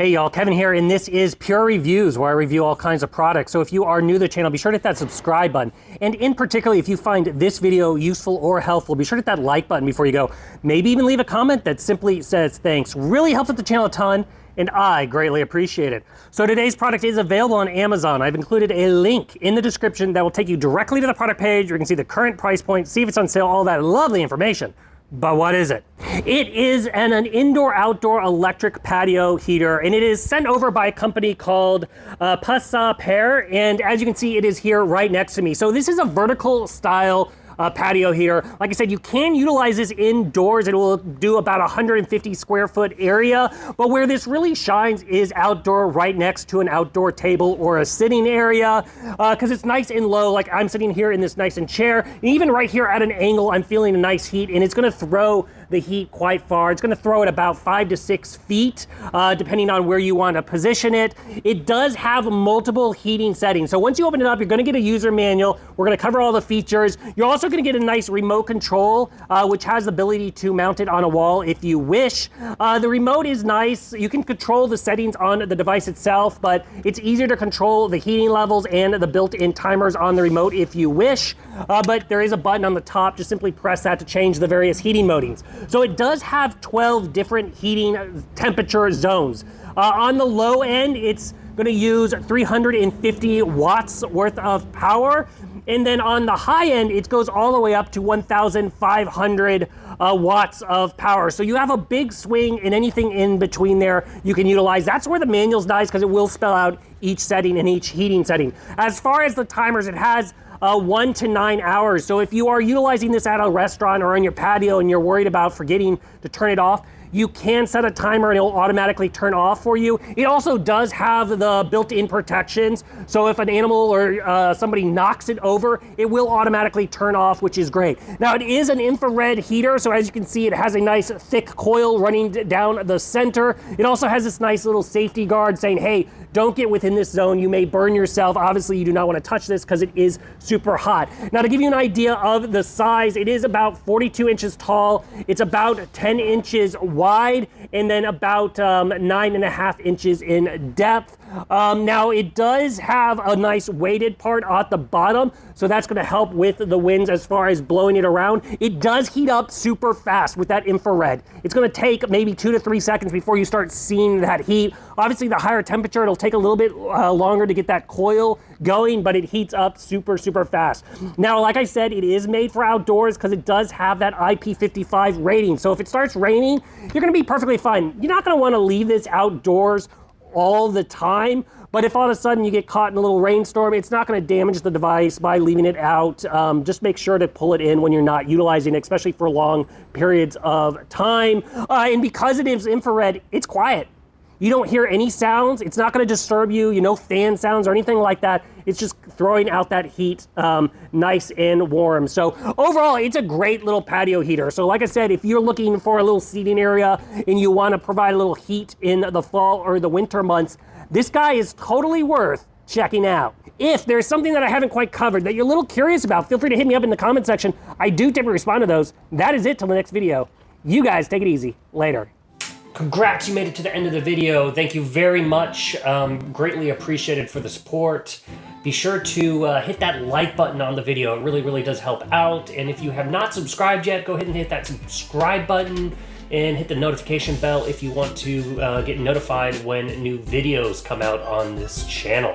Hey y'all, Kevin here, and this is Pure Reviews, where I review all kinds of products. So if you are new to the channel, be sure to hit that subscribe button. And in particular, if you find this video useful or helpful, be sure to hit that like button before you go. Maybe even leave a comment that simply says thanks. Really helps out the channel a ton, and I greatly appreciate it. So today's product is available on Amazon. I've included a link in the description that will take you directly to the product page where you can see the current price point, see if it's on sale, all that lovely information. But what is it? It is an indoor-outdoor electric patio heater, and it is sent over by a company called Pasapair, and as you can see, it is here right next to me. So this is a vertical style patio heater. Like I said, you can utilize this indoors. It will do about 150 square foot area, but where this really shines is outdoor, right next to an outdoor table or a sitting area, because it's nice and low. Like I'm sitting here in this nice and chair, and even right here at an angle, I'm feeling a nice heat, and it's gonna throw the heat quite far. It's gonna throw it about 5 to 6 feet, depending on where you want to position it. It does have multiple heating settings. So once you open it up, you're gonna get a user manual. We're gonna cover all the features. You're also gonna get a nice remote control, which has the ability to mount it on a wall if you wish. The remote is nice. You can control the settings on the device itself, but it's easier to control the heating levels and the built-in timers on the remote if you wish. But there is a button on the top. Just simply press that to change the various heating modings. So it does have 12 different heating temperature zones. On the low end, it's gonna use 350 watts worth of power. And then on the high end, it goes all the way up to 1,500 watts of power. So you have a big swing, and anything in between there you can utilize. That's where the manual's nice, because it will spell out each setting and each heating setting. As far as the timers, it has 1 to 9 hours. So if you are utilizing this at a restaurant or on your patio and you're worried about forgetting to turn it off, you can set a timer and it will automatically turn off for you. It also does have the built-in protections. So if an animal or somebody knocks it over, it will automatically turn off, which is great. Now it is an infrared heater. So as you can see, it has a nice thick coil running down the center. It also has this nice little safety guard saying, hey, don't get within this zone. You may burn yourself. Obviously, you do not want to touch this because it is super hot. Now, to give you an idea of the size, it is about 42 inches tall. It's about 10 inches wide, and then about 9.5 inches in depth. Now, it does have a nice weighted part at the bottom, so that's going to help with the winds as far as blowing it around. It does heat up super fast with that infrared. It's going to take maybe 2 to 3 seconds before you start seeing that heat. Obviously, the higher temperature, it'll take a little bit longer to get that coil going, but it heats up super, super fast. Now, like I said, it is made for outdoors because it does have that IP55 rating. So if it starts raining, you're going to be perfectly fine. You're not going to want to leave this outdoors all the time, but if all of a sudden you get caught in a little rainstorm, it's not going to damage the device by leaving it out. Just make sure to pull it in when you're not utilizing it, especially for long periods of time. And because it is infrared, it's quiet. You don't hear any sounds. It's not going to disturb you, no fan sounds or anything like that. It's just throwing out that heat nice and warm. So overall, it's a great little patio heater. So like I said, if you're looking for a little seating area and you want to provide a little heat in the fall or the winter months, this guy is totally worth checking out. If there's something that I haven't quite covered that you're a little curious about, feel free to hit me up in the comment section. I do typically respond to those. That is it till the next video. You guys take it easy. Later. Congrats, you made it to the end of the video. Thank you very much. Greatly appreciated for the support. Be sure to hit that like button on the video. It really, really does help out. And if you have not subscribed yet, go ahead and hit that subscribe button and hit the notification bell if you want to get notified when new videos come out on this channel.